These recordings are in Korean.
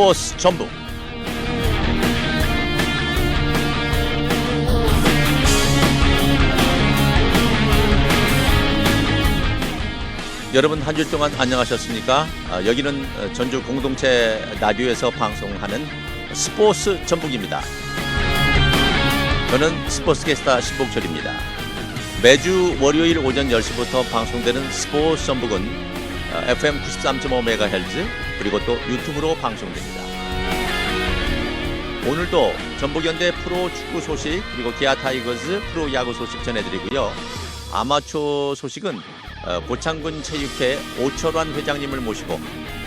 스포츠 전북. 여러분 한 주 동안 안녕하셨습니까? 여기는 전주 공동체 라디오에서 방송하는 스포츠 전북입니다. 저는 스포츠 캐스터 신복철입니다. 매주 월요일 오전 10시부터 방송되는 스포츠 전북은 FM 93.5MHz 그리고 또 유튜브로 방송됩니다. 오늘도 전북현대 프로축구 소식 그리고 기아 타이거즈 프로야구 소식 전해드리고요. 아마추어 소식은 고창군 체육회 오철환 회장님을 모시고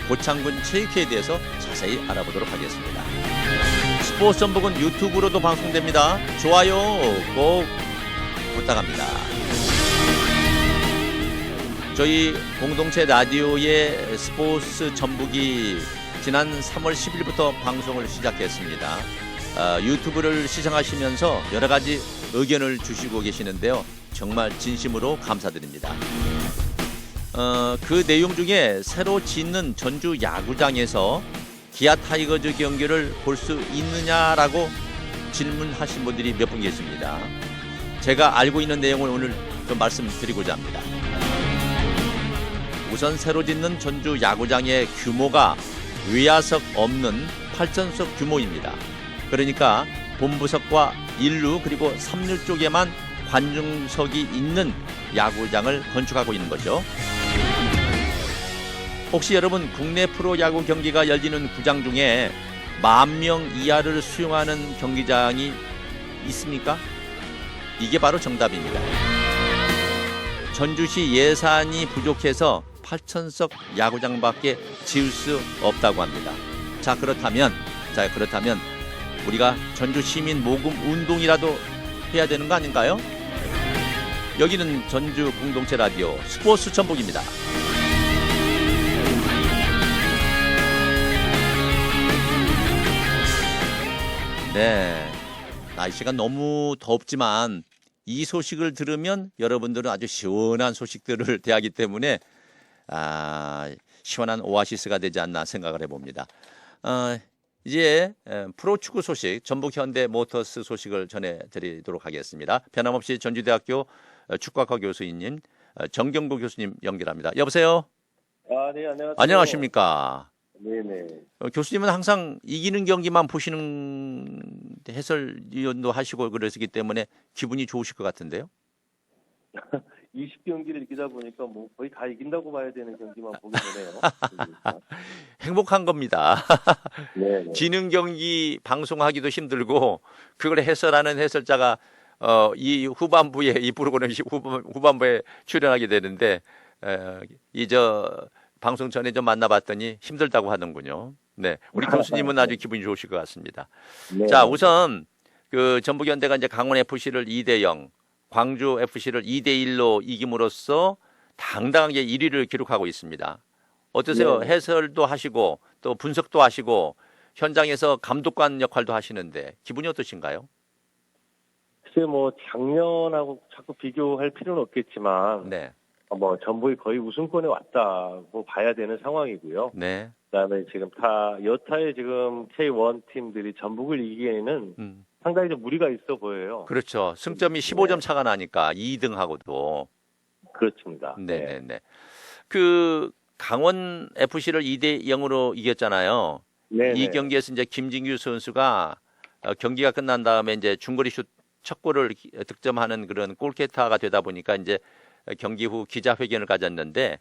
고창군 체육회에 대해서 자세히 알아보도록 하겠습니다. 스포츠 전북은 유튜브로도 방송됩니다. 좋아요 꼭 부탁합니다. 저희 공동체 라디오의 스포츠 전북이 지난 3월 10일부터 방송을 시작했습니다. 유튜브를 시청하시면서 여러 가지 의견을 주시고 계시는데요. 정말 진심으로 감사드립니다. 그 내용 중에 새로 짓는 전주 야구장에서 기아 타이거즈 경기를 볼 수 있느냐라고 질문하신 분들이 몇 분 계십니다. 제가 알고 있는 내용을 오늘 좀 말씀드리고자 합니다. 우선 새로 짓는 전주 야구장의 규모가 외야석 없는 8전석 규모입니다. 그러니까 본부석과 1루 그리고 3루 쪽에만 관중석이 있는 야구장을 건축하고 있는 거죠. 혹시 여러분 국내 프로야구 경기가 열리는 구장 중에 10,000명 이하를 수용하는 경기장이 있습니까? 이게 바로 정답입니다. 전주시 예산이 부족해서 8,000석 야구장밖에 지을 수 없다고 합니다. 자 그렇다면 우리가 전주 시민 모금 운동이라도 해야 되는 거 아닌가요? 여기는 전주 공동체 라디오 스포츠 전북입니다. 네, 날씨가 너무 덥지만 이 소식을 들으면 여러분들은 아주 시원한 소식들을 대하기 때문에 시원한 오아시스가 되지 않나 생각을 해봅니다. 이제 프로축구 소식, 전북 현대 모터스 소식을 전해드리도록 하겠습니다. 변함없이 전주대학교 축구학과 교수님 정경구 교수님 연결합니다. 여보세요? 네, 안녕하세요. 안녕하십니까? 네네. 교수님은 항상 이기는 경기만 보시는 해설위원도 하시고 그러시기 때문에 기분이 좋으실 것 같은데요? 20경기를 이기다 보니까 뭐 거의 다 이긴다고 봐야 되는 경기만 보게 되네요. 행복한 겁니다. 네네. 지는 경기 방송하기도 힘들고 그걸 해설하는 해설자가 이 후반부에 이 프로그램 후반부에 출연하게 되는데 방송 전에 좀 만나봤더니 힘들다고 하는군요. 네, 우리 교수님은 아주 기분이 좋으실 것 같습니다. 네. 자, 우선 그 전북현대가 이제 강원 FC를 2대0, 광주 FC를 2대1로 이김으로써 당당하게 1위를 기록하고 있습니다. 어떠세요? 네. 해설도 하시고 또 분석도 하시고 현장에서 감독관 역할도 하시는데 기분이 어떠신가요? 글쎄 뭐 작년하고 자꾸 비교할 필요는 없겠지만 네, 전북이 거의 우승권에 왔다고 봐야 되는 상황이고요. 네, 그다음에 지금 여타의 지금 K1 팀들이 전북을 이기에는 상당히 좀 무리가 있어 보여요. 그렇죠. 승점이 15점 차가 나니까 2등하고도. 그렇습니다. 네네네. 그 강원 FC를 2대0으로 이겼잖아요. 네네. 이 경기에서 이제 김진규 선수가 경기가 끝난 다음에 이제 중거리 슛 첫 골을 득점하는 그런 골키터가 되다 보니까 이제 경기 후 기자회견을 가졌는데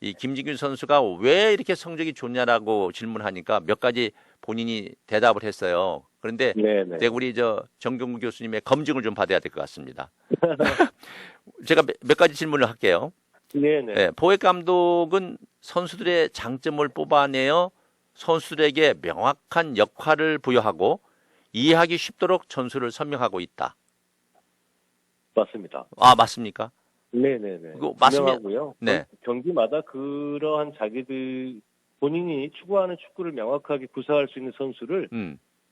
이 김진규 선수가 왜 이렇게 성적이 좋냐라고 질문하니까 몇 가지 본인이 대답을 했어요. 그런데 네네. 우리 정경구 교수님의 검증을 좀 받아야 될 것 같습니다. 제가 몇 가지 질문을 할게요. 네네. 네, 보획 감독은 선수들의 장점을 뽑아내어 선수들에게 명확한 역할을 부여하고 이해하기 쉽도록 전술을 설명하고 있다. 맞습니다. 맞습니까? 네네네. 그거 맞으면 분명하고요. 네. 경기마다 그러한 자기들 본인이 추구하는 축구를 명확하게 구사할 수 있는 선수를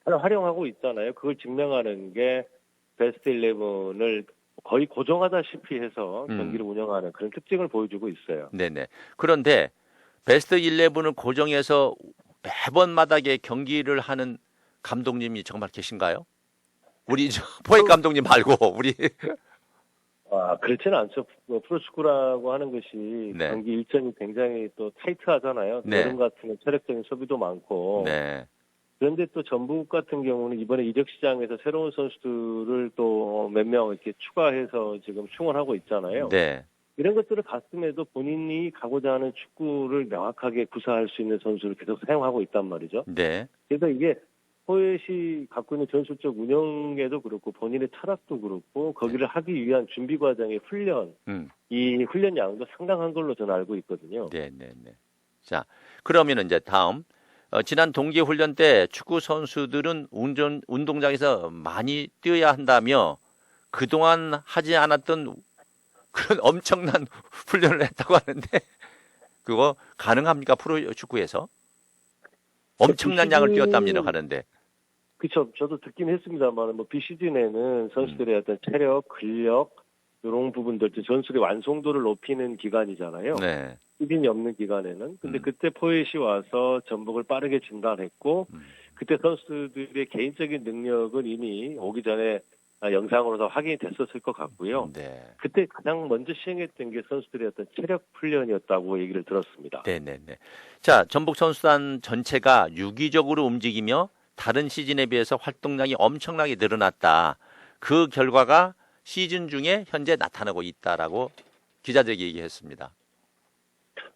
활용하고 있잖아요. 그걸 증명하는 게 베스트 11을 거의 고정하다시피 해서 경기를 운영하는 그런 특징을 보여주고 있어요. 네네. 그런데 베스트 11을 고정해서 매번 마다게 경기를 하는 감독님이 정말 계신가요? 우리 포획 감독님 말고 우리 그렇지는 않죠. 프로축구라고 하는 것이 네. 경기 일정이 굉장히 또 타이트하잖아요. 네. 여름 같은 체력적인 소비도 많고. 네. 그런데 또 전북 같은 경우는 이번에 이적 시장에서 새로운 선수들을 또 몇 명 이렇게 추가해서 지금 충원하고 있잖아요. 네. 이런 것들을 봤음에도 본인이 가고자 하는 축구를 명확하게 구사할 수 있는 선수를 계속 사용하고 있단 말이죠. 네. 그래서 이게 포엣이 갖고 있는 전술적 운영에도 그렇고 본인의 철학도 그렇고 거기를 하기 위한 준비 과정의 훈련, 이 훈련 양도 상당한 걸로 저는 알고 있거든요. 네, 네, 네. 자, 그러면은 이제 다음 지난 동계 훈련 때 축구 선수들은 운동장에서 많이 뛰어야 한다며 그동안 하지 않았던 그런 엄청난 훈련을 했다고 하는데 그거 가능합니까? 프로 축구에서? 엄청난 양을 뛰었답니다 하는데. 그렇죠. 저도 듣긴 했습니다만 뭐 비시즌에는 선수들의 어떤 체력, 근력 이런 부분들 전술의 완성도를 높이는 기간이잖아요. 네. 시즌이 없는 기간에는. 근데 그때 포엣이 와서 전북을 빠르게 진단했고 그때 선수들의 개인적인 능력은 이미 오기 전에 영상으로도 확인이 됐었을 것 같고요. 네. 그때 가장 먼저 시행했던 게 선수들의 어떤 체력 훈련이었다고 얘기를 들었습니다. 네네네. 자, 전북 선수단 전체가 유기적으로 움직이며 다른 시즌에 비해서 활동량이 엄청나게 늘어났다. 그 결과가 시즌 중에 현재 나타나고 있다라고 기자들에게 얘기했습니다.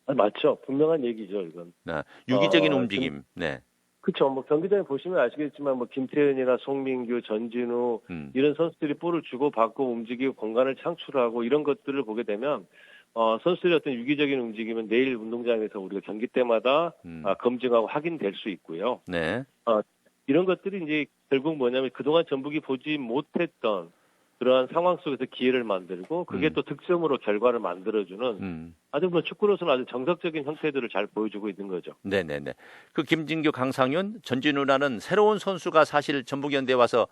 맞죠. 분명한 얘기죠, 이건. 네. 유기적인 움직임. 네. 그렇죠. 뭐 경기장에 보시면 아시겠지만 뭐 김태현이나 송민규, 전진우 이런 선수들이 볼을 주고 받고 움직이고 공간을 창출하고 이런 것들을 보게 되면 선수들의 어떤 유기적인 움직임은 내일 운동장에서 우리가 경기 때마다 검증하고 확인될 수 있고요. 네. 이런 것들이 이제 결국 뭐냐면 그동안 전북이 보지 못했던 그러한 상황 속에서 기회를 만들고 그게 또 득점으로 결과를 만들어주는 아주 뭐 축구로서는 아주 정석적인 형태들을 잘 보여주고 있는 거죠. 네네네. 그 김진규, 강상윤, 전진우라는 새로운 선수가 사실 전북현대에 와서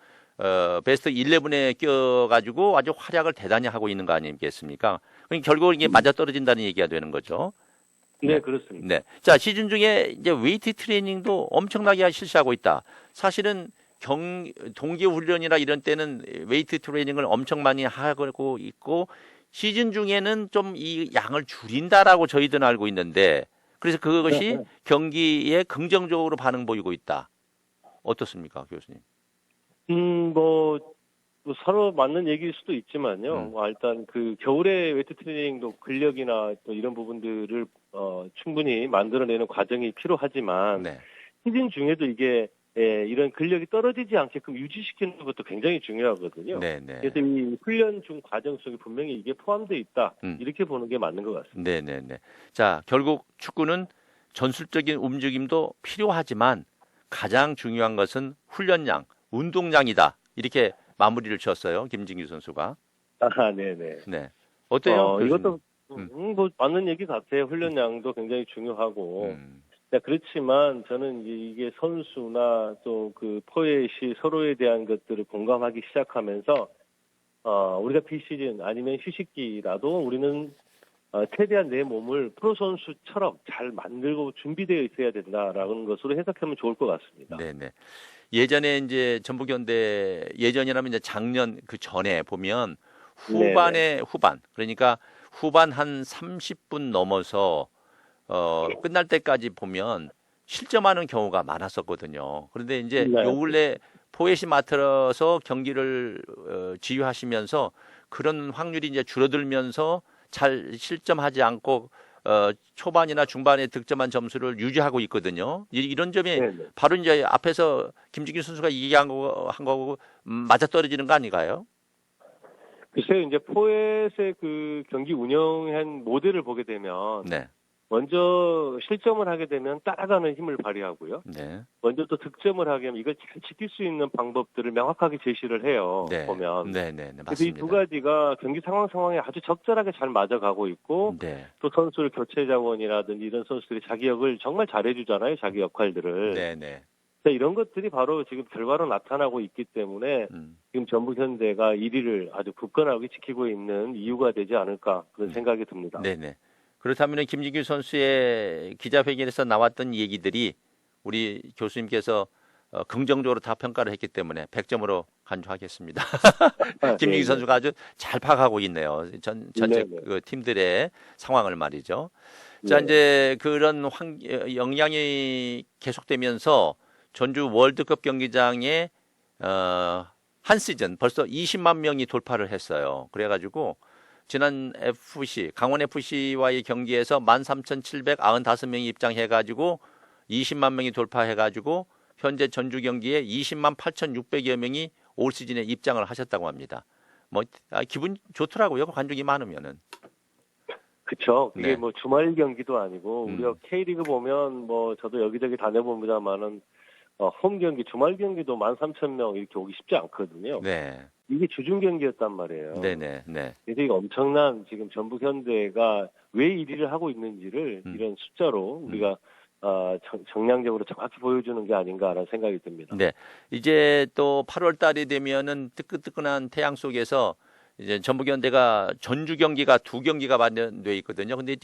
베스트 11에 껴가지고 아주 활약을 대단히 하고 있는 거 아니겠습니까? 그러니까 결국 이게 맞아떨어진다는 얘기가 되는 거죠. 네, 그렇습니다. 네. 자, 시즌 중에 이제 웨이트 트레이닝도 엄청나게 실시하고 있다. 사실은 동계 훈련이나 이런 때는 웨이트 트레이닝을 엄청 많이 하고 있고 시즌 중에는 좀 이 양을 줄인다라고 저희들은 알고 있는데 그래서 그것이 경기에 긍정적으로 반응 보이고 있다. 어떻습니까, 교수님? 뭐 서로 맞는 얘기일 수도 있지만요. 일단 그 겨울에 웨이트 트레이닝도 근력이나 또 이런 부분들을 충분히 만들어내는 과정이 필요하지만 네. 시즌 중에도 이게 이런 근력이 떨어지지 않게끔 유지시키는 것도 굉장히 중요하거든요. 네네. 그래서 이 훈련 중 과정 속에 분명히 이게 포함되어 있다. 이렇게 보는 게 맞는 것 같습니다. 네네네. 자, 결국 축구는 전술적인 움직임도 필요하지만 가장 중요한 것은 훈련량, 운동량이다. 이렇게 마무리를 지었어요. 김진규 선수가. 네네. 네. 어때요? 이것도 뭐 맞는 얘기 같아요. 훈련량도 굉장히 중요하고. 네, 그렇지만 저는 이게 선수나 또 그 포엣이 서로에 대한 것들을 공감하기 시작하면서 우리가 비시즌 아니면 휴식기라도 우리는 최대한 내 몸을 프로 선수처럼 잘 만들고 준비되어 있어야 된다라는 것으로 해석하면 좋을 것 같습니다. 네네. 예전에 이제 전북현대 예전이라면 이제 작년 그 전에 보면 후반 그러니까 후반 한 30분 넘어서 끝날 때까지 보면 실점하는 경우가 많았었거든요. 그런데 이제 요 근래 포엣이 맡아서 경기를 지휘하시면서 그런 확률이 이제 줄어들면서 잘 실점하지 않고 초반이나 중반에 득점한 점수를 유지하고 있거든요. 이런 점이 바로 이제 앞에서 김진규 선수가 얘기한 거고 맞아떨어지는 거 아닌가요? 글쎄요, 이제 포엣의 그 경기 운영한 모델을 보게 되면 먼저 실점을 하게 되면 따라가는 힘을 발휘하고요. 먼저 또 득점을 하게 되면 이걸 잘 지킬 수 있는 방법들을 명확하게 제시를 해요. 보면. 맞습니다. 그래서 이 두 가지가 경기 상황에 아주 적절하게 잘 맞아가고 있고 또 선수를 교체 자원이라든지 이런 선수들이 자기 역을 정말 잘해주잖아요. 자기 역할들을. 이런 것들이 바로 지금 결과로 나타나고 있기 때문에 지금 전북현대가 1위를 아주 굳건하게 지키고 있는 이유가 되지 않을까 그런 생각이 듭니다. 그렇다면 김진규 선수의 기자회견에서 나왔던 얘기들이 우리 교수님께서 긍정적으로 다 평가를 했기 때문에 100점으로 간주하겠습니다. 김민기 선수가 아주 잘 파악하고 있네요. 전체 그 팀들의 상황을 말이죠. 자, 이제 그런 영향이 계속되면서 전주 월드컵 경기장에 한 시즌 벌써 20만 명이 돌파를 했어요. 그래가지고 지난 강원 FC와의 경기에서 13,795명이 입장해가지고 20만 명이 돌파해가지고 현재 전주 경기에 20만 8,600여 명이 올 시즌에 입장을 하셨다고 합니다. 기분 좋더라고요. 관중이 많으면은. 그렇죠. 그게 네. 뭐 주말 경기도 아니고 우리가 K리그 보면 저도 여기저기 다녀봅니다만은 홈 경기, 주말 경기도 13,000명 이렇게 오기 쉽지 않거든요. 네. 이게 주중 경기였단 말이에요. 네네. 그래서 이게 엄청난 지금 전북 현대가 왜 1위를 하고 있는지를 이런 숫자로 우리가 정량적으로 정확히 보여주는 게 아닌가라는 생각이 듭니다. 네. 이제 또 8월 달이 되면은 뜨끈뜨끈한 태양 속에서 이제 전북현대가 전주 경기가 2경기가 마련돼 있거든요. 근데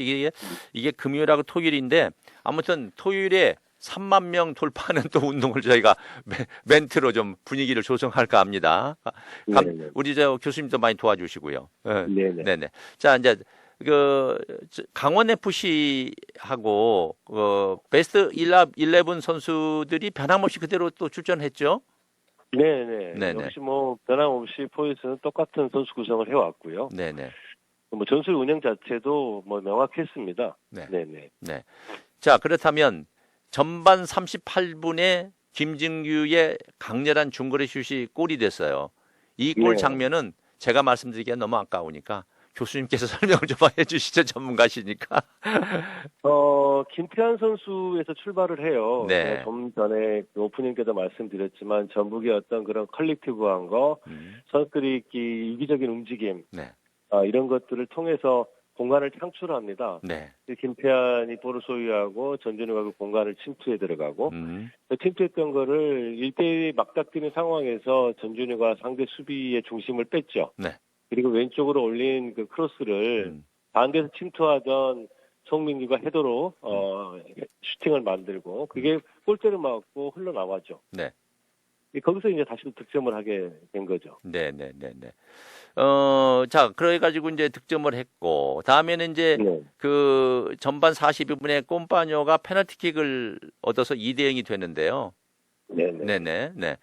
이게 금요일하고 토요일인데 아무튼 토요일에 3만 명 돌파하는 또 운동을 저희가 멘트로 좀 분위기를 조성할까 합니다. 우리 교수님도 많이 도와주시고요. 네네. 자, 이제 강원 FC하고 베스트 11 선수들이 변함없이 그대로 또 출전했죠. 네네. 역시 변함없이 포에서는 똑같은 선수 구성을 해왔고요. 네네. 전술 운영 자체도 명확했습니다. 네네. 네. 자, 그렇다면 전반 38분에 김진규의 강렬한 중거리 슛이 골이 됐어요. 이 골 장면은 제가 말씀드리기가 너무 아까우니까 교수님께서 설명을 좀 해주시죠. 전문가시니까. 김태환 선수에서 출발을 해요. 네. 좀 전에 오프닝 때도 말씀드렸지만 전북의 어떤 그런 컬렉티브한 거, 선수들이 이기적인 움직임, 이런 것들을 통해서 공간을 창출합니다. 네. 김태환이 볼을 소유하고 전준우가 그 공간을 침투해 들어가고 침투했던 거를 1대1 막닥뜨는 상황에서 전준우가 상대 수비의 중심을 뺐죠. 네. 그리고 왼쪽으로 올린 그 크로스를 반대에서 침투하던 송민규가 헤더로 슈팅을 만들고 그게 골대를 맞고 흘러나왔죠. 네. 거기서 이제 다시 득점을 하게 된 거죠. 네네네네. 자, 그래가지고 이제 득점을 했고, 다음에는 이제 그 전반 42분에 꼼파뇨가 페널티킥을 얻어서 2대0이 되는데요. 네네.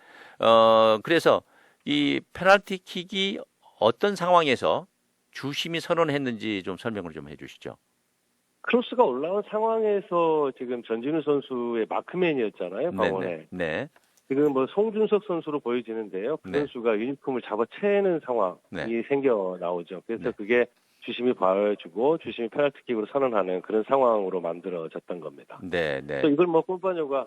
그래서 이 페널티킥이 어떤 상황에서 주심이 선언했는지 좀 설명을 좀 해주시죠. 크로스가 올라온 상황에서 지금 전진우 선수의 마크맨이었잖아요, 강원에. 네. 지금 송준석 선수로 보여지는데요. 그 선수가 유니폼을 잡아채는 상황이 생겨 나오죠. 그래서 그게 주심이 봐주고 주심이 페널티킥으로 선언하는 그런 상황으로 만들어졌던 겁니다. 네. 또 이걸 꼼파뇨가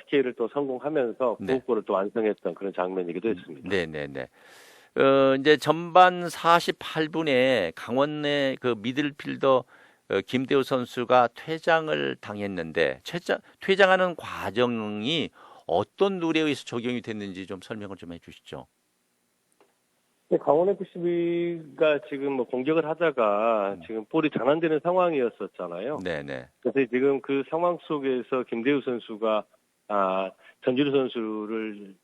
PK를 또 성공하면서 구호골을 또 완성했던 그런 장면이기도 했습니다. 네네네. 이제 전반 48분에 강원의 그 미들필더 김대우 선수가 퇴장을 당했는데 퇴장하는 과정이 어떤 룰에 의해서 적용이 됐는지 좀 설명을 좀 해주시죠. 강원 FC가 지금 공격을 하다가 지금 볼이 전환되는 상황이었었잖아요. 네네. 그래서 지금 그 상황 속에서 김대우 선수가 전준우 선수를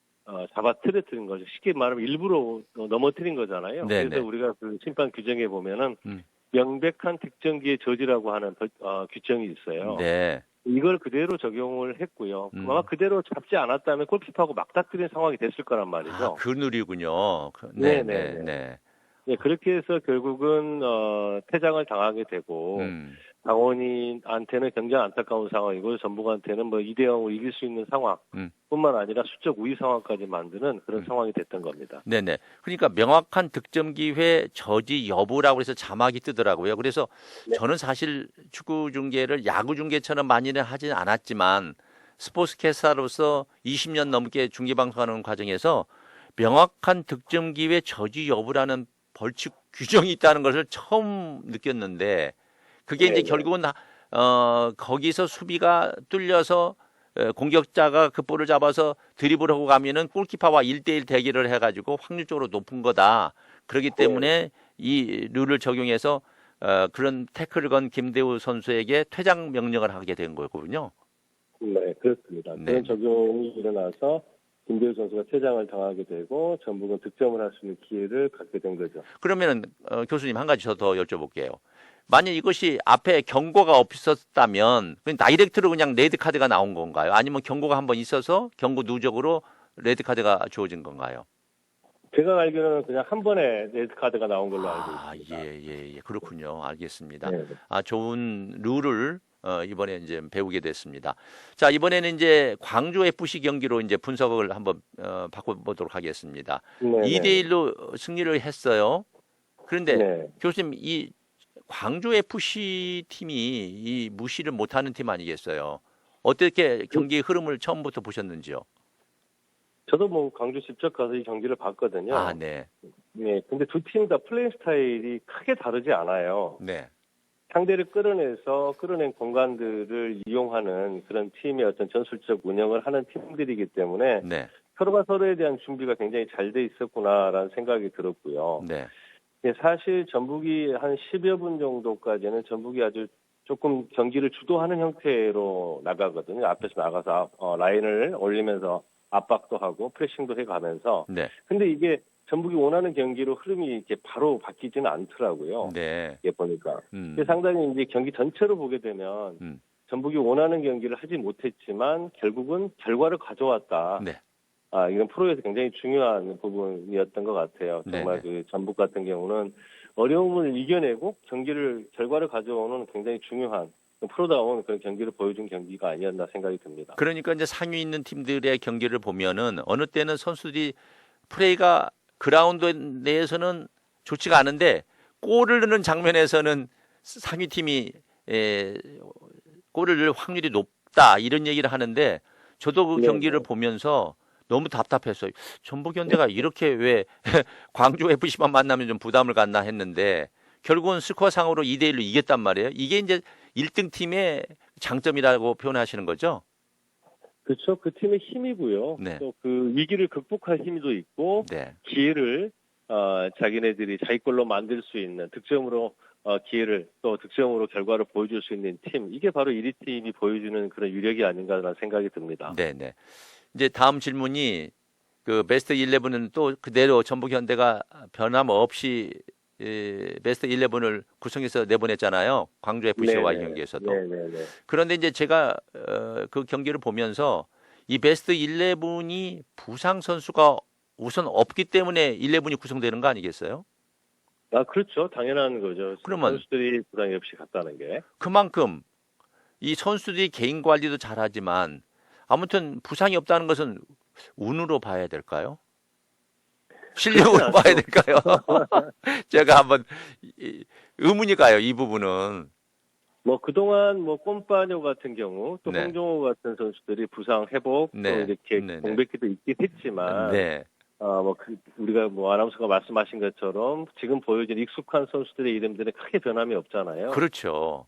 잡아뜨려뜨린 거죠. 쉽게 말하면 일부러 넘어뜨린 거잖아요. 네네. 그래서 우리가 그 심판 규정에 보면은 명백한 득점기의 저지라고 하는 규정이 있어요. 네. 이걸 그대로 적용을 했고요. 아마 그대로 잡지 않았다면 골키퍼하고 막닥뜨린 상황이 됐을 거란 말이죠. 그 룰이군요. 네, 그렇게 해서 결국은 퇴장을 당하게 되고 강원이한테는 굉장히 안타까운 상황이고 전북한테는 2대0으로 이길 수 있는 상황 뿐만 아니라 수적 우위 상황까지 만드는 그런 상황이 됐던 겁니다. 네네. 그러니까 명확한 득점 기회 저지 여부라고 해서 자막이 뜨더라고요. 그래서 저는 사실 축구 중계를 야구 중계처럼 많이는 하진 않았지만 스포츠 캐스터로서 20년 넘게 중계 방송하는 과정에서 명확한 득점 기회 저지 여부라는 벌칙 규정이 있다는 것을 처음 느꼈는데 그게 이제 결국은 거기서 수비가 뚫려서 공격자가 그 볼을 잡아서 드리블하고 가면은 골키퍼와 1대1 대결을 해가지고 확률적으로 높은 거다. 그렇기 때문에 이 룰을 적용해서 그런 태클을 건 김대우 선수에게 퇴장 명령을 하게 된 거거든요. 네, 그렇습니다. 네. 그런 적용이 일어나서 김대우 선수가 퇴장을 당하게 되고 전북은 득점을 할 수 있는 기회를 갖게 된 거죠. 그러면은 교수님 한 가지 더 여쭤볼게요. 만약 이것이 앞에 경고가 없었다면 그냥 다이렉트로 그냥 레드 카드가 나온 건가요? 아니면 경고가 한번 있어서 경고 누적으로 레드 카드가 주어진 건가요? 제가 알기로는 그냥 한 번에 레드 카드가 나온 걸로 알고 있습니다. 예. 그렇군요. 알겠습니다. 네. 좋은 룰을 이번에 이제 배우게 됐습니다. 자, 이번에는 이제 광주 FC 경기로 이제 분석을 한번 바꿔보도록 하겠습니다. 네, 2대1로 승리를 했어요. 그런데 네. 교수님, 이 광주 FC 팀이 이 무시를 못하는 팀 아니겠어요? 어떻게 경기 흐름을 처음부터 보셨는지요? 저도 뭐 광주 직접 가서 이 경기를 봤거든요. 네. 네, 근데 두 팀 다 플레이 스타일이 크게 다르지 않아요. 네. 상대를 끌어낸 공간들을 이용하는 그런 팀의 어떤 전술적 운영을 하는 팀들이기 때문에 네. 서로가 서로에 대한 준비가 굉장히 잘 돼 있었구나라는 생각이 들었고요. 네. 사실 전북이 한 10여 분 정도까지는 전북이 아주 조금 경기를 주도하는 형태로 나가거든요. 앞에서 나가서 라인을 올리면서 압박도 하고 프레싱도 해가면서. 네. 근데 이게 전북이 원하는 경기로 흐름이 이렇게 바로 바뀌지는 않더라고요. 네. 이게 보니까. 근데 상당히 이제 경기 전체로 보게 되면 전북이 원하는 경기를 하지 못했지만 결국은 결과를 가져왔다. 네. 이건 프로에서 굉장히 중요한 부분이었던 것 같아요. 정말 그 전북 같은 경우는 어려움을 이겨내고 결과를 가져오는 굉장히 중요한 프로다운 그런 경기를 보여준 경기가 아니었나 생각이 듭니다. 그러니까 이제 상위 있는 팀들의 경기를 보면은 어느 때는 선수들이 플레이가 그라운드 내에서는 좋지가 않은데 골을 넣는 장면에서는 상위 팀이 골을 넣을 확률이 높다 이런 얘기를 하는데 저도 그 경기를 보면서 너무 답답했어요. 전북현대가 이렇게 왜 광주 FC만 만나면 좀 부담을 갖나 했는데 결국은 스코어상으로 2대1로 이겼단 말이에요. 이게 이제 1등 팀의 장점이라고 표현하시는 거죠? 그렇죠. 그 팀의 힘이고요. 네. 또 그 위기를 극복할 힘도 있고 네. 기회를 자기네들이 자기 걸로 만들 수 있는 득점으로 기회를 또 득점으로 결과를 보여줄 수 있는 팀. 이게 바로 1위 팀이 보여주는 그런 유력이 아닌가라는 생각이 듭니다. 네. 이제 다음 질문이 그 베스트 11은 또 그대로 전북현대가 변함없이 베스트 11을 구성해서 내보냈잖아요. 광주 FC와의 경기에서도. 네네. 그런데 이제 제가 그 경기를 보면서 이 베스트 11이 부상 선수가 우선 없기 때문에 11이 구성되는 거 아니겠어요? 그렇죠. 당연한 거죠. 그러면 선수들이 부상이 없이 갔다는 게. 그만큼 이 선수들이 개인 관리도 잘하지만 아무튼 부상이 없다는 것은 운으로 봐야 될까요? 실력으로 봐야 될까요? 제가 한번 의문이 가요, 이 부분은. 뭐 그동안 뭐 꼼빠뇨 같은 경우 또 홍정호 같은 선수들이 부상 회복 또 이렇게 공백기도 있긴 했지만 우리가 뭐 아나운서가 말씀하신 것처럼 지금 보여진 익숙한 선수들의 이름들은 크게 변함이 없잖아요. 그렇죠.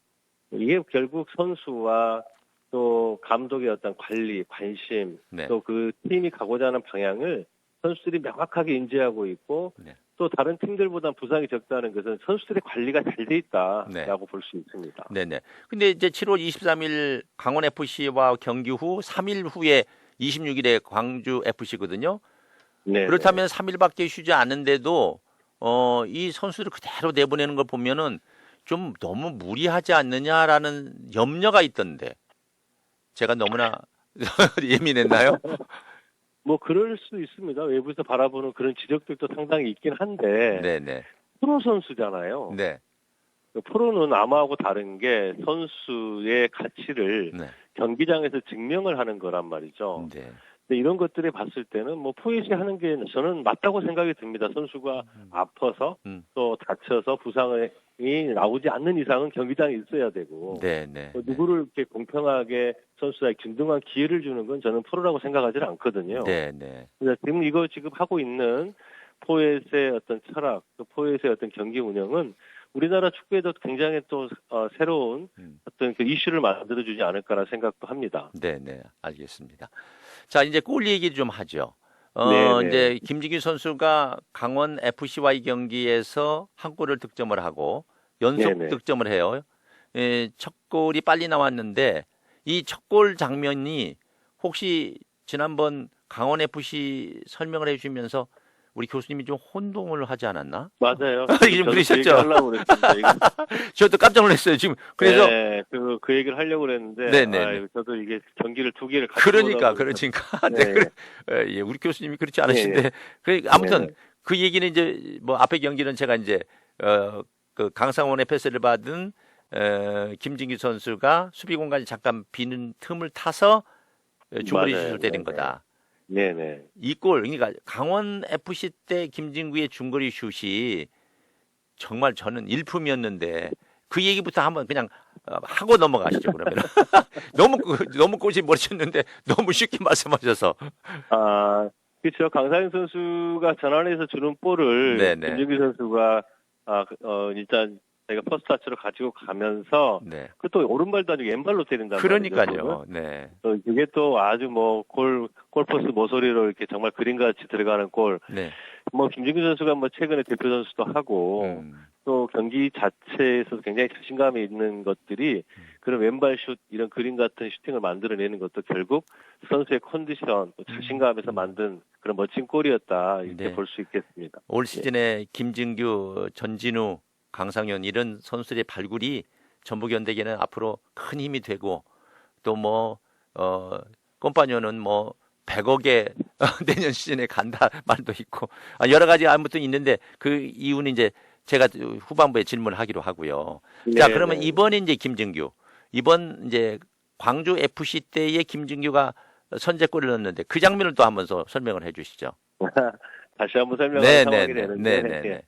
이게 결국 선수와 또 감독의 어떤 관리, 관심, 또 그 팀이 가고자 하는 방향을 선수들이 명확하게 인지하고 있고 또 다른 팀들보다 부상이 적다는 것은 선수들의 관리가 잘 돼 있다라고 볼 수 있습니다. 네네. 근데 이제 7월 23일 강원 FC와 경기 후 3일 후에 26일에 광주 FC거든요. 그렇다면 3일밖에 쉬지 않는데도 이 선수를 그대로 내보내는 걸 보면은 좀 너무 무리하지 않느냐라는 염려가 있던데 제가 너무나 예민했나요? 뭐 그럴 수 있습니다. 외부에서 바라보는 그런 지적들도 상당히 있긴 한데 프로 선수잖아요. 프로는 아마하고 다른 게 선수의 가치를 경기장에서 증명을 하는 거란 말이죠. 근데 이런 것들을 봤을 때는 뭐 포예시 하는 게 저는 맞다고 생각이 듭니다. 선수가 아파서 또 다쳐서 부상이 나오지 않는 이상은 경기장에 있어야 되고 누구를 이렇게 공평하게 선수에 균등한 기회를 주는 건 저는 프로라고 생각하지는 않거든요. 그래서 지금 하고 있는 포예스의 어떤 철학, 또 포예스의 어떤 경기 운영은 우리나라 축구에도 굉장히 또 새로운 어떤 그 이슈를 만들어주지 않을까라는 생각도 합니다. 알겠습니다. 자, 이제 골 얘기 좀 하죠. 이제 김진규 선수가 강원 FC와의 경기에서 한 골을 득점을 하고 연속 득점을 해요. 첫 골이 빨리 나왔는데 이 첫 골 장면이 혹시 지난번 강원 FC 설명을 해주시면서 우리 교수님이 좀 혼동을 하지 않았나? 맞아요. 지금 저도 그러셨죠? 그 얘기를 하려고 그랬습니다. 저도 깜짝 놀랐어요. 지금 그래서 네, 그 얘기를 하려고 그랬는데, 네네네. 저도 이게 경기를 두 개를 같이 그러니까 보다 보니까 네, 네, 예, 우리 교수님이 그렇지 예, 않으신데 예. 아무튼 네, 그 얘기는 이제 뭐 앞에 경기는 제가 이제 그 강상원의 패스를 받은 김진규 선수가 수비 공간이 잠깐 비는 틈을 타서 중거리 맞아요. 슛을 때린 네, 거다. 네, 네. 이 골, 그러니까 강원 FC 때 김진구의 중거리 슛이 정말 저는 일품이었는데 그 얘기부터 한번 그냥 하고 넘어가시죠 그러면. 너무 꼬시 머리쳤는데 너무 쉽게 말씀하셔서. 아, 그렇죠. 강상현 선수가 전환해서 주는 볼을 네네. 김준규 선수가 일단 자기가 퍼스트 터치로 가지고 가면서 네. 그 또 오른발도 아니고 왼발로 때린단 말이죠. 그러니까요. 네. 그게 또 아주 뭐 골포스 모서리로 이렇게 정말 그림같이 들어가는 골. 네. 뭐 김진규 선수가 뭐 최근에 대표 선수도 하고 또 경기 자체에서 굉장히 자신감이 있는 것들이 그런 왼발 슛 이런 그림 같은 슈팅을 만들어내는 것도 결국 선수의 컨디션 또 자신감에서 만든 그런 멋진 골이었다 이렇게 네. 볼 수 있겠습니다. 올 시즌에 김진규, 전진우, 강상현 이런 선수들의 발굴이 전북현대에게는 앞으로 큰 힘이 되고 또 뭐 꼼파뇨는 뭐 100억에 내년 시즌에 간다 말도 있고 여러 가지 아무튼 있는데 그 이유는 이제 제가 후반부에 질문을 하기로 하고요. 자, 네, 그러면 네. 이번에 이제 김진규 이번 이제 광주 FC 때의 김진규가 선제골을 넣었는데 그 장면을 또 한번 설명을 해주시죠. 다시 한번 설명하는 상황이 되는데 네네네.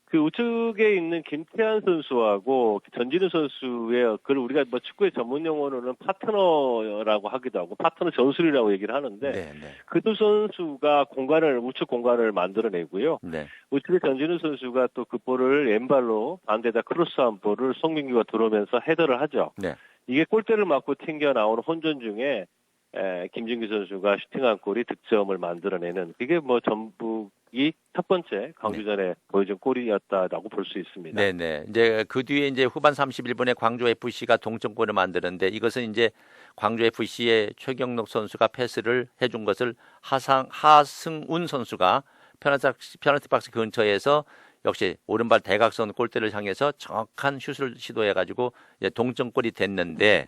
그 우측에 있는 김태환 선수하고 전진우 선수의 그걸 우리가 뭐 축구의 전문 용어로는 파트너라고 하기도 하고 파트너 전술이라고 얘기를 하는데 네네. 그 두 선수가 우측 공간을 만들어내고요. 네. 우측에 전진우 선수가 또 그 볼을 왼발로 반대다 크로스한 볼을 송민규가 들어오면서 헤더를 하죠. 네. 이게 골대를 맞고 튕겨 나오는 혼전 중에 김진규 선수가 슈팅한 골이 득점을 만들어내는 그게 뭐 전북이 첫 번째 광주전에 보여준 골이었다라고 볼 수 있습니다. 네네. 이제 그 뒤에 이제 후반 31분에 광주 FC가 동점골을 만드는데 이것은 이제 광주 FC의 최경록 선수가 패스를 해준 것을 하승운 선수가 페널티 박스 근처에서 역시 오른발 대각선 골대를 향해서 정확한 슛을 시도해가지고 이제 동점골이 됐는데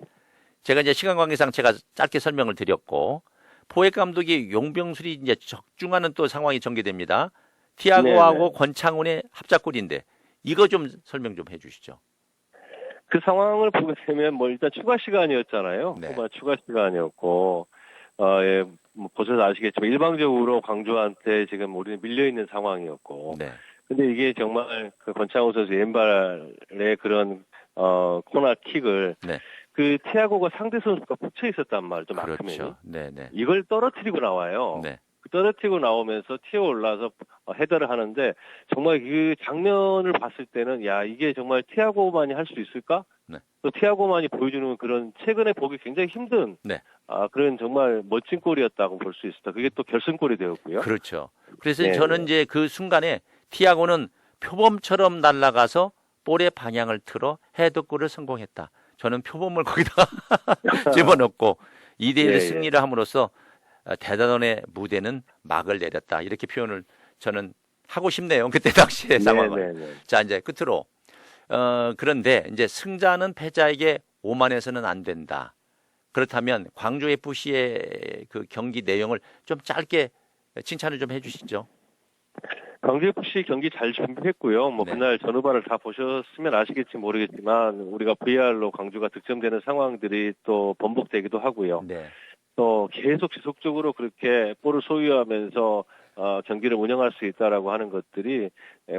제가 이제 시간 관계상 제가 짧게 설명을 드렸고 포획 감독이 용병술이 이제 적중하는 또 상황이 전개됩니다. 티아고하고 네네. 권창훈의 합작골인데 이거 좀 설명 좀 해주시죠. 그 상황을 보게 되면 뭐 일단 추가 시간이었잖아요. 네. 후반 추가 시간이었고 예, 뭐 보셔서 아시겠지만 일방적으로 광주한테 지금 우리는 밀려 있는 상황이었고. 네. 근데 이게 정말 그 권창훈 선수 왼발의 그런 코너킥을 네. 그 티아고가 상대 선수가 붙여 있었단 말이죠. 마크맨이. 그렇죠. 네네. 이걸 떨어뜨리고 나와요. 네. 떨어뜨리고 나오면서 튀어 올라서 헤더를 하는데 정말 그 장면을 봤을 때는 야 이게 정말 티아고만이 할 수 있을까? 네. 또 티아고만이 보여주는 그런 최근에 보기 굉장히 힘든 네. 그런 정말 멋진 골이었다고 볼 수 있습니다. 그게 또 결승골이 되었고요. 그렇죠. 그래서 네. 저는 이제 그 순간에 티아고는 표범처럼 날아가서 볼의 방향을 틀어 헤더골을 성공했다. 저는 표범을 거기다가 집어넣고 2대1 예, 승리를 함으로써 대단원의 무대는 막을 내렸다. 이렇게 표현을 저는 하고 싶네요. 그때 당시의 상황을. 네. 자, 이제 끝으로 그런데 이제 승자는 패자에게 오만해서는 안 된다. 그렇다면 광주 FC의 그 경기 내용을 좀 짧게 칭찬을 좀 해주시죠. 광주 FC 경기 잘 준비했고요. 뭐 네. 그날 전후반을 다 보셨으면 아시겠지 모르겠지만 우리가 VR로 광주가 득점되는 상황들이 또 번복되기도 하고요. 네. 또 계속 지속적으로 그렇게 볼을 소유하면서 경기를 운영할 수 있다라고 하는 것들이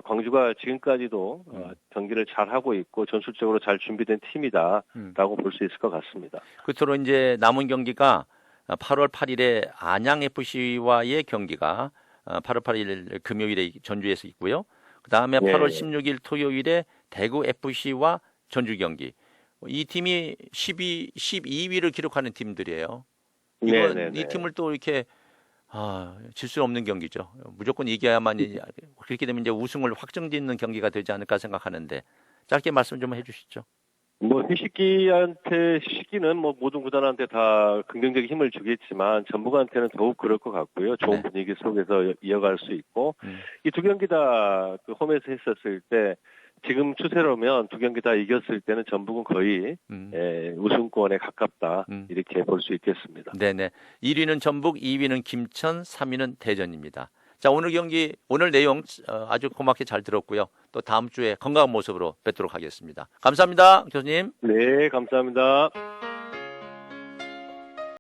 광주가 지금까지도 경기를 잘 하고 있고 전술적으로 잘 준비된 팀이다라고 볼 수 있을 것 같습니다. 끝으로 이제 남은 경기가 8월 8일에 안양 FC와의 경기가 8월 8일 금요일에 전주에서 있고요. 그 다음에 예. 8월 16일 토요일에 대구 FC와 전주 경기. 이 팀이 12위를 기록하는 팀들이에요. 이 팀을 또 이렇게 질 수 없는 경기죠. 무조건 이겨야만이 그렇게 되면 이제 우승을 확정짓는 경기가 되지 않을까 생각하는데 짧게 말씀 좀 해주시죠. 뭐 희식기는 뭐 모든 구단한테 다 긍정적인 힘을 주겠지만 전북한테는 더욱 그럴 것 같고요. 좋은 네. 분위기 속에서 이어갈 수 있고 이 두 경기 다 그 홈에서 했었을 때 지금 추세로면 두 경기 다 이겼을 때는 전북은 거의 우승권에 가깝다 이렇게 볼 수 있겠습니다. 네네. 1위는 전북, 2위는 김천, 3위는 대전입니다. 자, 오늘 경기, 오늘 내용 아주 고맙게 잘 들었고요. 또 다음 주에 건강한 모습으로 뵙도록 하겠습니다. 감사합니다, 교수님. 네, 감사합니다.